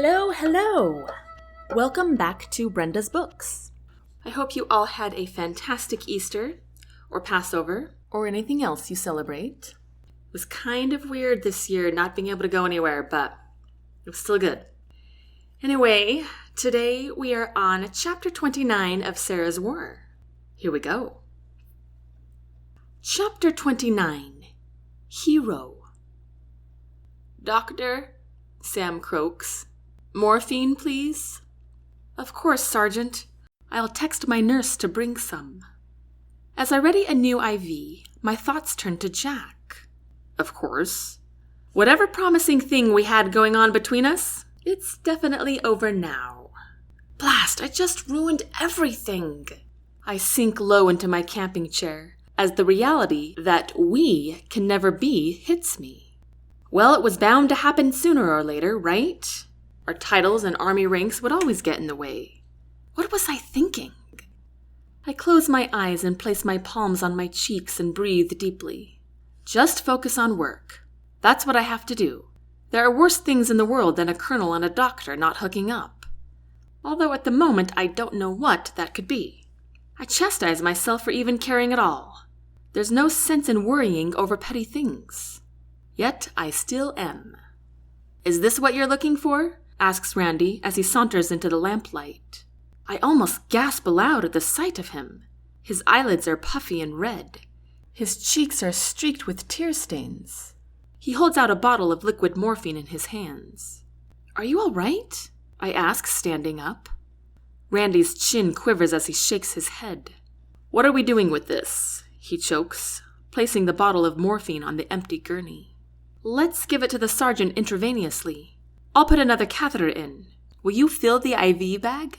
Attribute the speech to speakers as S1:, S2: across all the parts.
S1: Hello, hello! Welcome back to Brenda's Books. I hope you all had a fantastic Easter, or Passover, or anything else you celebrate. It was kind of weird this year not being able to go anywhere, but it was still good. Anyway, today we are on Chapter 29 of Sara's War. Here we go. Chapter 29, Hero. Doctor, Sam croaks. Morphine, please? Of course, Sergeant. I'll text my nurse to bring some. As I ready a new IV, my thoughts turn to Jack. Of course. Whatever promising thing we had going on between us, it's definitely over now. Blast, I just ruined everything. I sink low into my camping chair as the reality that we can never be hits me. Well, it was bound to happen sooner or later, right? Our titles and army ranks would always get in the way. What was I thinking? I close my eyes and place my palms on my cheeks and breathe deeply. Just focus on work. That's what I have to do. There are worse things in the world than a colonel and a doctor not hooking up. Although at the moment I don't know what that could be. I chastise myself for even caring at all. There's no sense in worrying over petty things. Yet I still am. Is this what you're looking for? Asks Randy as he saunters into the lamplight. I almost gasp aloud at the sight of him. His eyelids are puffy and red. His cheeks are streaked with tear stains. He holds out a bottle of liquid morphine in his hands. Are you all right? I ask, standing up. Randy's chin quivers as he shakes his head. What are we doing with this? He chokes, placing the bottle of morphine on the empty gurney. Let's give it to the sergeant intravenously. I'll put another catheter in. Will you fill the IV bag?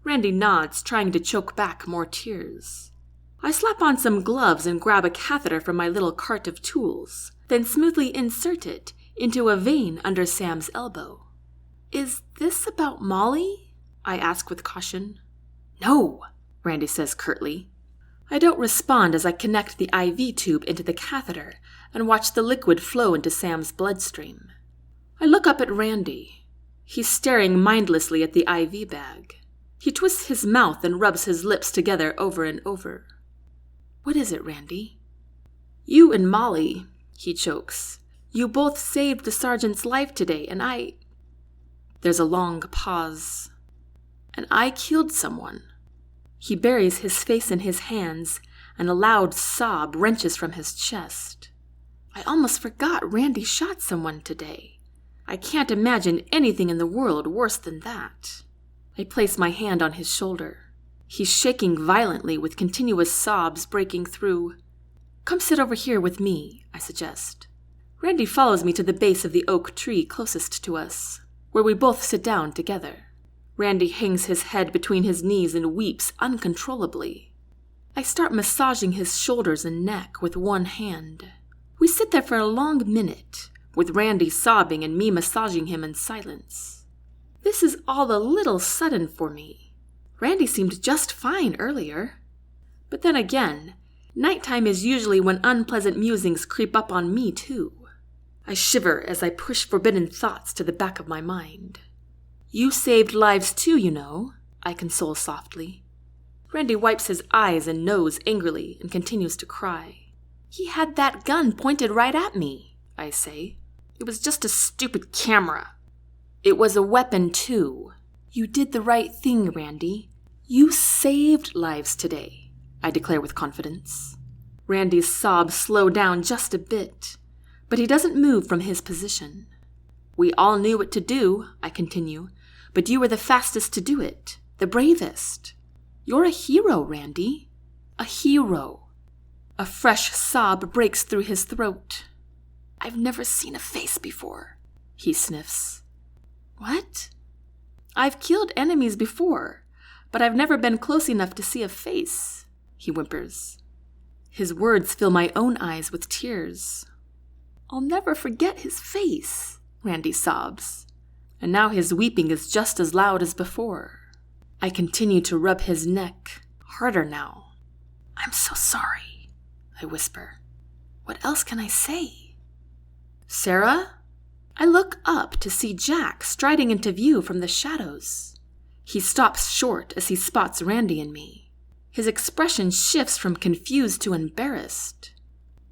S1: Randy nods, trying to choke back more tears. I slap on some gloves and grab a catheter from my little cart of tools, then smoothly insert it into a vein under Sam's elbow. Is this about Molly? I ask with caution. No, Randy says curtly. I don't respond as I connect the IV tube into the catheter and watch the liquid flow into Sam's bloodstream. I look up at Randy. He's staring mindlessly at the IV bag. He twists his mouth and rubs his lips together over and over. What is it, Randy? You and Molly, he chokes. You both saved the sergeant's life today, and I... There's a long pause. And I killed someone. He buries his face in his hands, and a loud sob wrenches from his chest. I almost forgot Randy shot someone today. I can't imagine anything in the world worse than that. I place my hand on his shoulder. He's shaking violently with continuous sobs breaking through. Come sit over here with me, I suggest. Randy follows me to the base of the oak tree closest to us, where we both sit down together. Randy hangs his head between his knees and weeps uncontrollably. I start massaging his shoulders and neck with one hand. We sit there for a long minute, with Randy sobbing and me massaging him in silence. This is all a little sudden for me. Randy seemed just fine earlier. But then again, nighttime is usually when unpleasant musings creep up on me too. I shiver as I push forbidden thoughts to the back of my mind. You saved lives too, you know, I console softly. Randy wipes his eyes and nose angrily and continues to cry. He had that gun pointed right at me, I say. It was just a stupid camera. It was a weapon too. You did the right thing, Randy. You saved lives today, I declare with confidence. Randy's sobs slow down just a bit, but he doesn't move from his position. We all knew what to do, I continue, but you were the fastest to do it, the bravest. You're a hero, Randy. A hero. A fresh sob breaks through his throat. I've never seen a face before, he sniffs. What? I've killed enemies before, but I've never been close enough to see a face, he whimpers. His words fill my own eyes with tears. I'll never forget his face, Randy sobs. And now his weeping is just as loud as before. I continue to rub his neck, harder now. I'm so sorry, I whisper. What else can I say? Sara? I look up to see Jack striding into view from the shadows. He stops short as he spots Randy and me. His expression shifts from confused to embarrassed.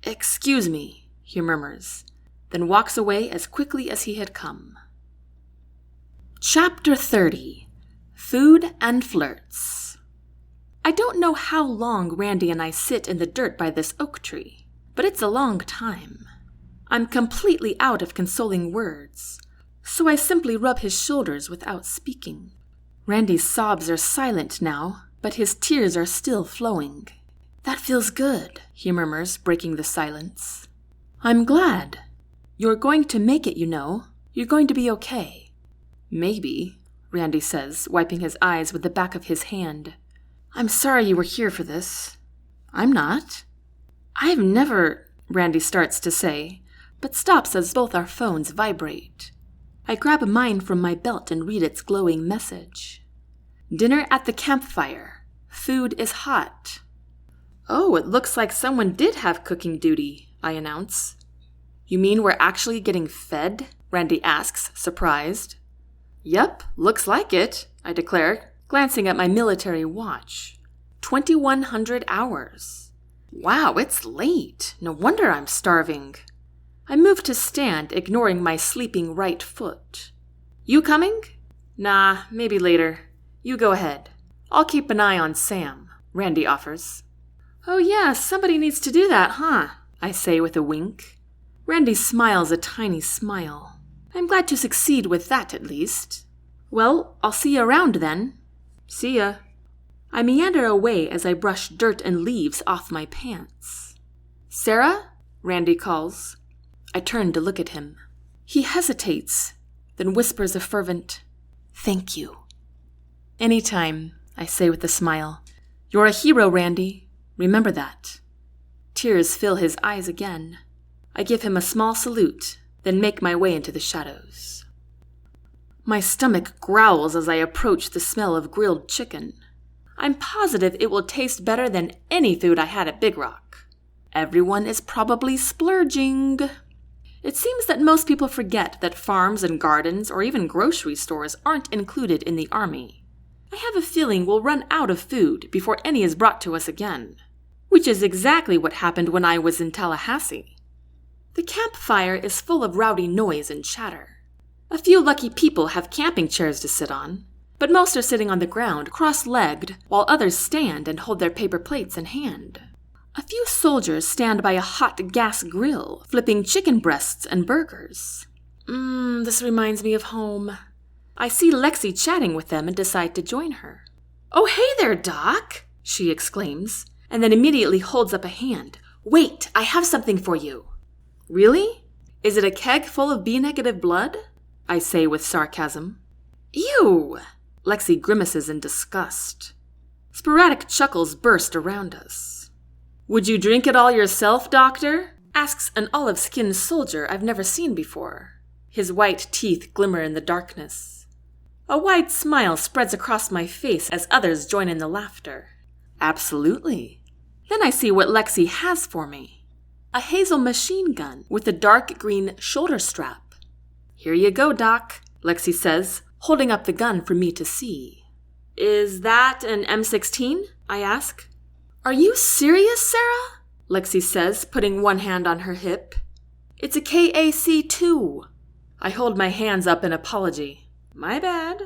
S1: "Excuse me," he murmurs, then walks away as quickly as he had come. Chapter 30. Food and Flirts. I don't know how long Randy and I sit in the dirt by this oak tree, but it's a long time. I'm completely out of consoling words, so I simply rub his shoulders without speaking. Randy's sobs are silent now, but his tears are still flowing. "That feels good," he murmurs, breaking the silence. "I'm glad. You're going to make it, you know. You're going to be okay." "Maybe," Randy says, wiping his eyes with the back of his hand. "I'm sorry you were here for this." "I'm not." "I've never," Randy starts to say, but stops as both our phones vibrate. I grab mine from my belt and read its glowing message. "Dinner at the campfire. Food is hot." "Oh, it looks like someone did have cooking duty," I announce. "You mean we're actually getting fed?" Randy asks, surprised. "Yep, looks like it," I declare, glancing at my military watch. 2100 hours. Wow, it's late. No wonder I'm starving. I move to stand, ignoring my sleeping right foot. "You coming?" "Nah, maybe later. You go ahead. I'll keep an eye on Sam," Randy offers. "Oh yeah, somebody needs to do that, huh?" I say with a wink. Randy smiles a tiny smile. I'm glad to succeed with that at least. "Well, I'll see you around then." "See ya." I meander away as I brush dirt and leaves off my pants. "Sara?" Randy calls. I turn to look at him. He hesitates, then whispers a fervent, "Thank you." "Anytime," I say with a smile. "You're a hero, Randy. Remember that." Tears fill his eyes again. I give him a small salute, then make my way into the shadows. My stomach growls as I approach the smell of grilled chicken. I'm positive it will taste better than any food I had at Big Rock. Everyone is probably splurging. It seems that most people forget that farms and gardens or even grocery stores aren't included in the Army. I have a feeling we'll run out of food before any is brought to us again, which is exactly what happened when I was in Tallahassee. The campfire is full of rowdy noise and chatter. A few lucky people have camping chairs to sit on, but most are sitting on the ground, cross-legged, while others stand and hold their paper plates in hand. A few soldiers stand by a hot gas grill, flipping chicken breasts and burgers. This reminds me of home. I see Lexy chatting with them and decide to join her. "Oh, hey there, Doc," she exclaims, and then immediately holds up a hand. "Wait, I have something for you." "Really? Is it a keg full of B-negative blood?" I say with sarcasm. "Ew!" Lexy grimaces in disgust. Sporadic chuckles burst around us. "Would you drink it all yourself, Doctor?" asks an olive-skinned soldier I've never seen before. His white teeth glimmer in the darkness. A wide smile spreads across my face as others join in the laughter. "Absolutely." Then I see what Lexy has for me. A hazel machine gun with a dark green shoulder strap. "Here you go, Doc," Lexy says, holding up the gun for me to see. "Is that an M16? I ask. "Are you serious, Sara?" Lexy says, putting one hand on her hip. "It's a KAC-2. I hold my hands up in apology. "My bad."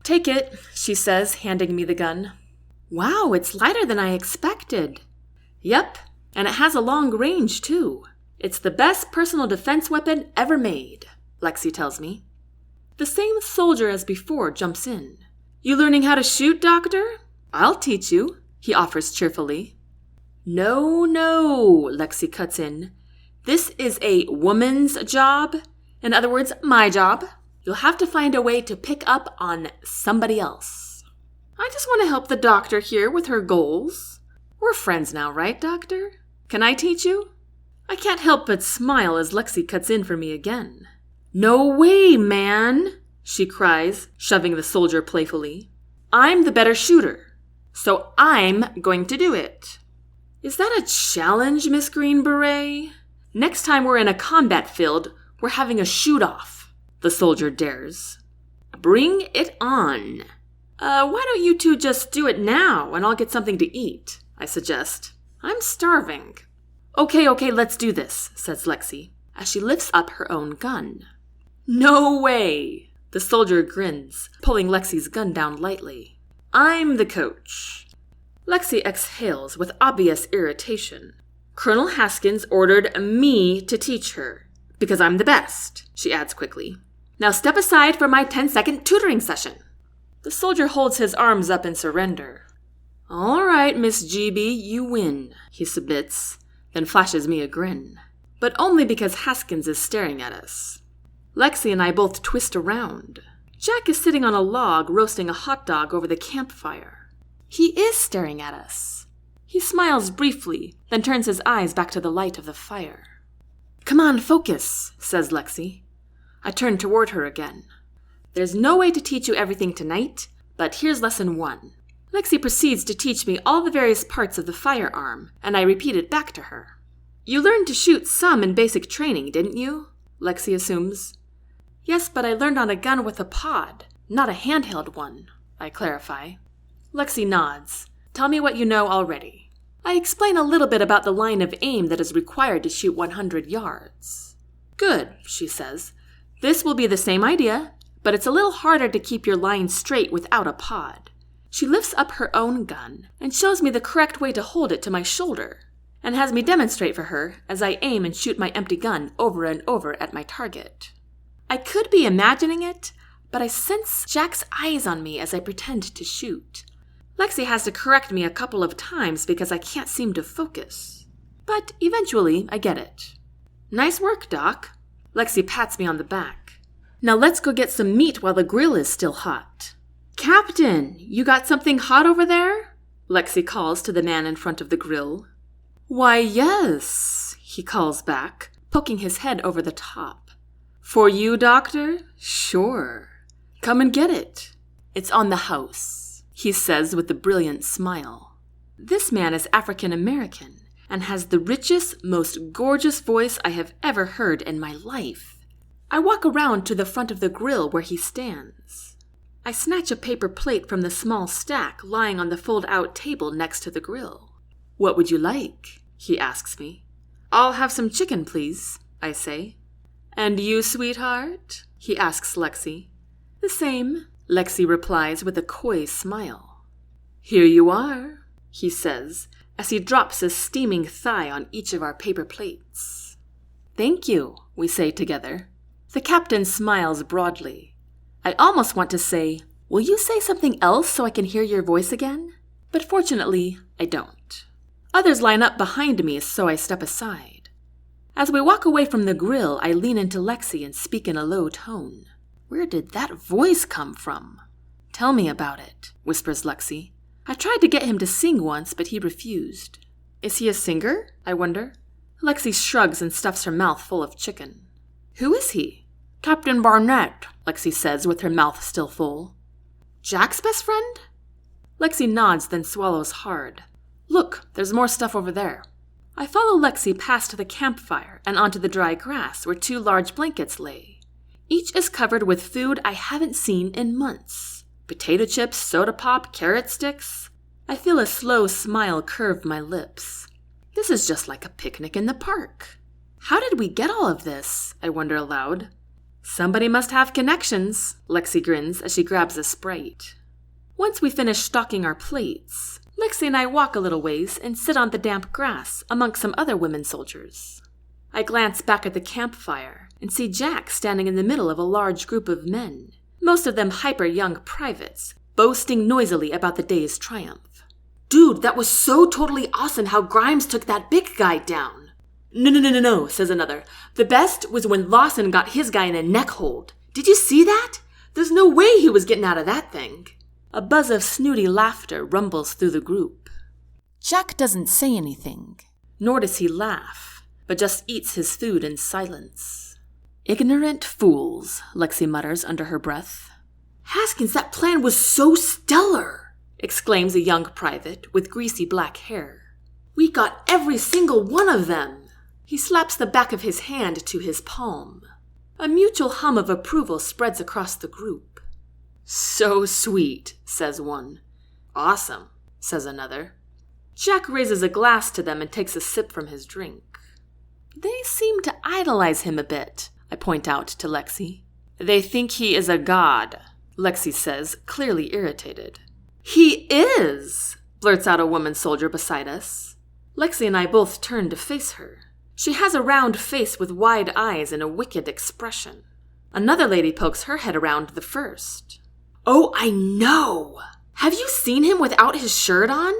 S1: "Take it," she says, handing me the gun. "Wow, it's lighter than I expected." "Yep, and it has a long range, too. It's the best personal defense weapon ever made," Lexy tells me. The same soldier as before jumps in. "You learning how to shoot, Doctor?" "I'll teach you," he offers cheerfully. No, Lexy cuts in. "This is a woman's job. In other words, my job. You'll have to find a way to pick up on somebody else." I just want to help the doctor here with her goals. We're friends now, right, Doctor? Can I teach you? I can't help but smile as Lexy cuts in for me again. "No way, man," she cries, shoving the soldier playfully. "I'm the better shooter, so I'm going to do it." "Is that a challenge, Miss Green Beret? Next time we're in a combat field, We're having a shoot-off, the soldier dares. Bring it on. Why don't you two just do it now and I'll get something to eat, I suggest. I'm starving. Okay, let's do this, says Lexy, as she lifts up her own gun. No way, the soldier grins, pulling Lexy's gun down lightly. I'm the coach. Lexy exhales with obvious irritation. Colonel Haskins ordered me to teach her, because I'm the best, she adds quickly. Now step aside for my 10-second tutoring session. The soldier holds his arms up in surrender. All right, Miss GB, you win, he submits, then flashes me a grin. But only because Haskins is staring at us. Lexy and I both twist around. Jack is sitting on a log roasting a hot dog over the campfire. He is staring at us. He smiles briefly, then turns his eyes back to the light of the fire. Come on, focus, says Lexy. I turn toward her again. There's no way to teach you everything tonight, but here's lesson 1. Lexy proceeds to teach me all the various parts of the firearm, and I repeat it back to her. You learned to shoot some in basic training, didn't you? Lexy assumes. Yes, but I learned on a gun with a pod, not a handheld one, I clarify. Lexy nods. Tell me what you know already. I explain a little bit about the line of aim that is required to shoot 100 yards. Good, she says. This will be the same idea, but it's a little harder to keep your line straight without a pod. She lifts up her own gun and shows me the correct way to hold it to my shoulder, and has me demonstrate for her as I aim and shoot my empty gun over and over at my target. I could be imagining it, but I sense Jack's eyes on me as I pretend to shoot. Lexy has to correct me a couple of times because I can't seem to focus. But eventually, I get it. Nice work, Doc. Lexy pats me on the back. Now let's go get some meat while the grill is still hot. Captain, you got something hot over there? Lexy calls to the man in front of the grill. Why, yes, he calls back, poking his head over the top. For you, Doctor? Sure. Come and get it. It's on the house, he says with a brilliant smile. This man is African American and has the richest, most gorgeous voice I have ever heard in my life. I walk around to the front of the grill where he stands. I snatch a paper plate from the small stack lying on the fold-out table next to the grill. What would you like? He asks me. I'll have some chicken, please, I say. And you, sweetheart? He asks Lexy. The same, Lexy replies with a coy smile. Here you are, he says, as he drops a steaming thigh on each of our paper plates. Thank you, we say together. The captain smiles broadly. I almost want to say, will you say something else so I can hear your voice again? But fortunately, I don't. Others line up behind me, so I step aside. As we walk away from the grill, I lean into Lexy and speak in a low tone. Where did that voice come from? Tell me about it, whispers Lexy. I tried to get him to sing once, but he refused. Is he a singer? I wonder. Lexy shrugs and stuffs her mouth full of chicken. Who is he? Captain Barnett, Lexy says with her mouth still full. Jack's best friend? Lexy nods, then swallows hard. Look, there's more stuff over there. I follow Lexy past the campfire and onto the dry grass where 2 large blankets lay. Each is covered with food I haven't seen in months. Potato chips, soda pop, carrot sticks. I feel a slow smile curve my lips. This is just like a picnic in the park. How did we get all of this? I wonder aloud. Somebody must have connections, Lexy grins as she grabs a Sprite. Once we finish stocking our plates, Lexy and I walk a little ways and sit on the damp grass amongst some other women soldiers. I glance back at the campfire and see Jack standing in the middle of a large group of men, most of them hyper-young privates, boasting noisily about the day's triumph. Dude, that was so totally awesome how Grimes took that big guy down. No, says another. The best was when Lawson got his guy in a neck hold. Did you see that? There's no way he was getting out of that thing. A buzz of snooty laughter rumbles through the group. Jack doesn't say anything, nor does he laugh, but just eats his food in silence. Ignorant fools, Lexy mutters under her breath. Haskins, that plan was so stellar, exclaims a young private with greasy black hair. We got every single one of them. He slaps the back of his hand to his palm. A mutual hum of approval spreads across the group. "So sweet," says one. "Awesome," says another. Jack raises a glass to them and takes a sip from his drink. "They seem to idolize him a bit," I point out to Lexy. "They think he is a god," Lexy says, clearly irritated. "He is!" blurts out a woman soldier beside us. Lexy and I both turn to face her. She has a round face with wide eyes and a wicked expression. Another lady pokes her head around the first. "Oh, I know! Have you seen him without his shirt on?"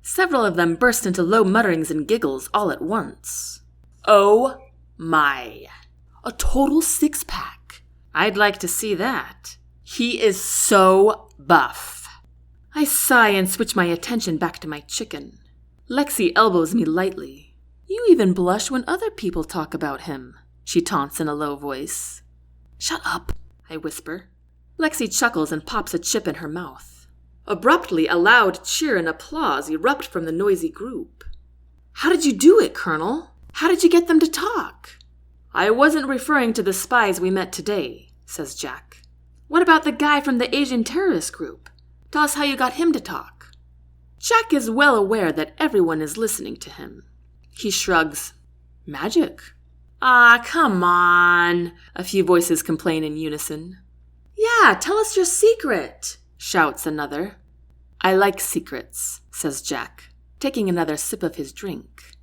S1: Several of them burst into low mutterings and giggles all at once. "Oh my! A total six-pack. I'd like to see that. He is so buff." I sigh and switch my attention back to my chicken. Lexy elbows me lightly. "You even blush when other people talk about him," she taunts in a low voice. "Shut up," I whisper. Lexy chuckles and pops a chip in her mouth. Abruptly, a loud cheer and applause erupt from the noisy group. "How did you do it, Colonel? How did you get them to talk?" "I wasn't referring to the spies we met today," says Jack. "What about the guy from the Asian terrorist group? Tell us how you got him to talk." Jack is well aware that everyone is listening to him. He shrugs. "Magic." "Ah, come on," a few voices complain in unison. "Yeah, tell us your secret," shouts another. "I like secrets," says Jack, taking another sip of his drink.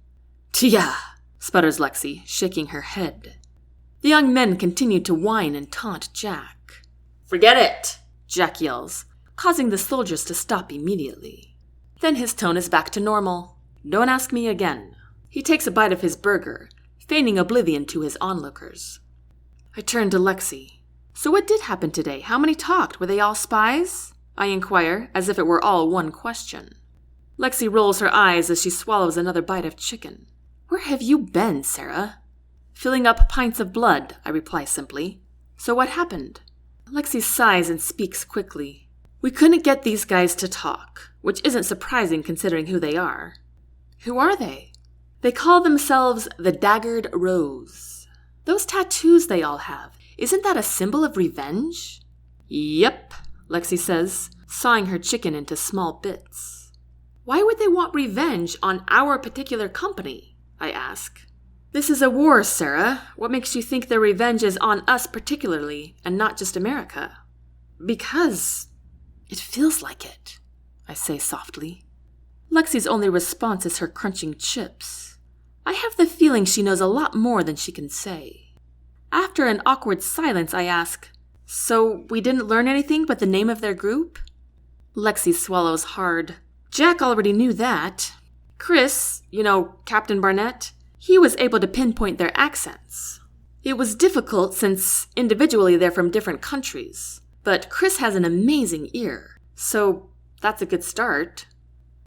S1: "Tia," sputters Lexy, shaking her head. The young men continue to whine and taunt Jack. "Forget it," Jack yells, causing the soldiers to stop immediately. Then his tone is back to normal. "Don't ask me again." He takes a bite of his burger, feigning oblivion to his onlookers. I turn to Lexy. "So what did happen today? How many talked? Were they all spies?" I inquire, as if it were all one question. Lexy rolls her eyes as she swallows another bite of chicken. "Where have you been, Sara?" "Filling up pints of blood," I reply simply. "So what happened?" Lexy sighs and speaks quickly. "We couldn't get these guys to talk, which isn't surprising considering who they are." "Who are they?" "They call themselves the Daggered Rose. Those tattoos they all have, isn't that a symbol of revenge?" "Yep," Lexy says, sawing her chicken into small bits. "Why would they want revenge on our particular company?" I ask. "This is a war, Sara. What makes you think their revenge is on us particularly, and not just America?" "Because it feels like it," I say softly. Lexy's only response is her crunching chips. I have the feeling she knows a lot more than she can say. After an awkward silence, I ask, "So we didn't learn anything but the name of their group?" Lexy swallows hard. "Jack already knew that. Chris, Captain Barnett, he was able to pinpoint their accents. It was difficult since individually they're from different countries, but Chris has an amazing ear, so that's a good start."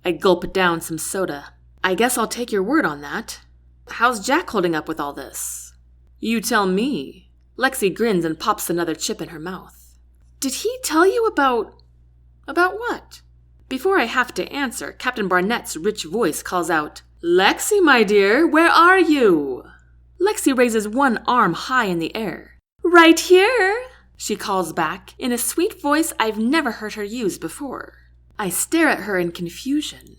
S1: I gulp down some soda. "I guess I'll take your word on that. How's Jack holding up with all this?" "You tell me." Lexy grins and pops another chip in her mouth. "Did he tell you about what?" Before I have to answer, Captain Barnett's rich voice calls out, "Lexy, my dear, where are you?" Lexy raises one arm high in the air. "Right here," she calls back, in a sweet voice I've never heard her use before. I stare at her in confusion.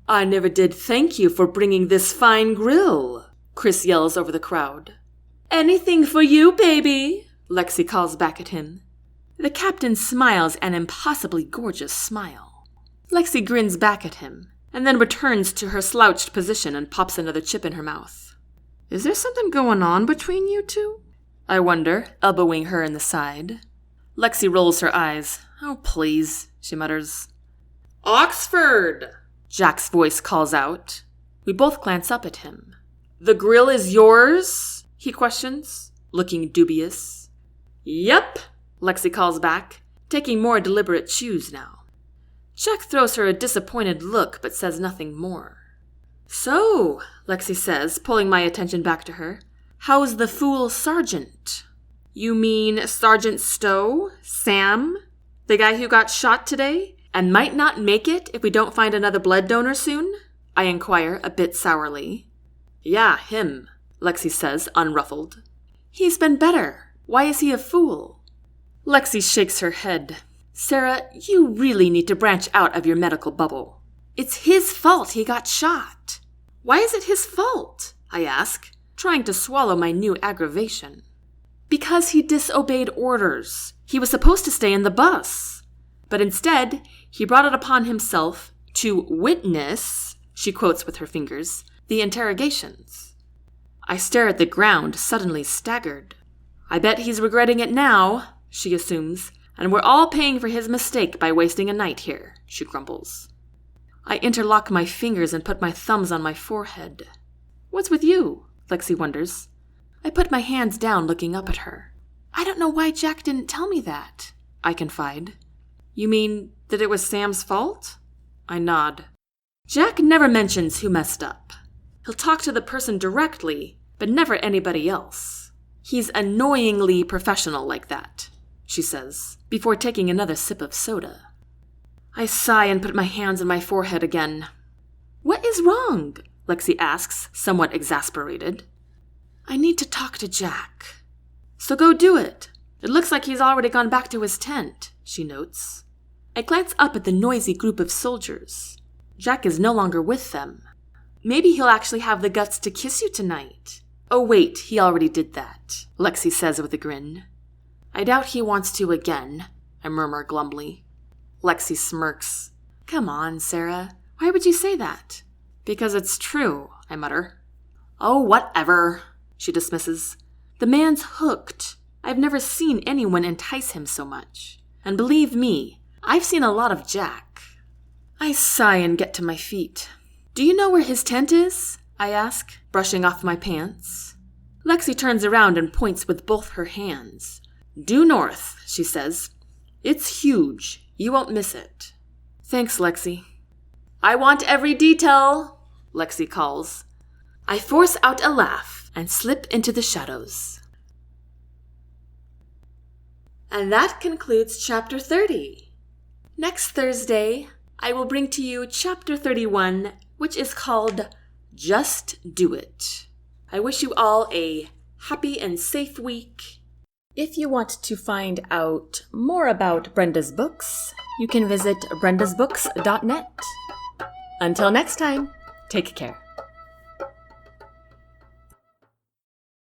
S1: "I never did thank you for bringing this fine grill," Chris yells over the crowd. "Anything for you, baby," Lexy calls back at him. The captain smiles an impossibly gorgeous smile. Lexy grins back at him, and then returns to her slouched position and pops another chip in her mouth. "Is there something going on between you two?" I wonder, elbowing her in the side. Lexy rolls her eyes. "Oh, please," she mutters. "Oxford!" Jack's voice calls out. We both glance up at him. "The grill is yours?" he questions, looking dubious. "Yep," Lexy calls back, taking more deliberate chews now. Jack throws her a disappointed look but says nothing more. "So," Lexy says, pulling my attention back to her, "how's the fool sergeant?" "You mean Sergeant Stowe? Sam? The guy who got shot today and might not make it if we don't find another blood donor soon?" I inquire a bit sourly. "Yeah, him," Lexy says, unruffled. He's been better. Why is he a fool? Lexy shakes her head. Sara, you really need to branch out of your medical bubble. It's his fault he got shot. Why is it his fault? I ask, trying to swallow my new aggravation. Because he disobeyed orders. He was supposed to stay in the bus. But instead, he brought it upon himself to witness, she quotes with her fingers, the interrogations. I stare at the ground, suddenly staggered. I bet he's regretting it now, she assumes, and we're all paying for his mistake by wasting a night here, she grumbles. I interlock my fingers and put my thumbs on my forehead. What's with you? Lexy wonders. I put my hands down, looking up at her. I don't know why Jack didn't tell me that, I confide. You mean that it was Sam's fault? I nod. Jack never mentions who messed up. He'll talk to the person directly, but never anybody else. He's annoyingly professional like that, she says, before taking another sip of soda. I sigh and put my hands on my forehead again. What is wrong? Lexy asks, somewhat exasperated. I need to talk to Jack. So go do it. It looks like he's already gone back to his tent, she notes. I glance up at the noisy group of soldiers. Jack is no longer with them. Maybe he'll actually have the guts to kiss you tonight. Oh wait, he already did that, Lexy says with a grin. I doubt he wants to again, I murmur glumly. Lexy smirks. Come on, Sara. Why would you say that? Because it's true, I mutter. Oh, whatever, she dismisses. The man's hooked. I've never seen anyone entice him so much. And believe me, I've seen a lot of Jack. I sigh and get to my feet. Do you know where his tent is? I ask, brushing off my pants. Lexy turns around and points with both her hands. Due north, she says. It's huge. You won't miss it. Thanks, Lexy. I want every detail, Lexy calls. I force out a laugh and slip into the shadows. And that concludes Chapter 30. Next Thursday, I will bring to you Chapter 31, which is called Just Do It. I wish you all a happy and safe week. If you want to find out more about Brenda's books, you can visit brendasbooks.net. Until next time, take care.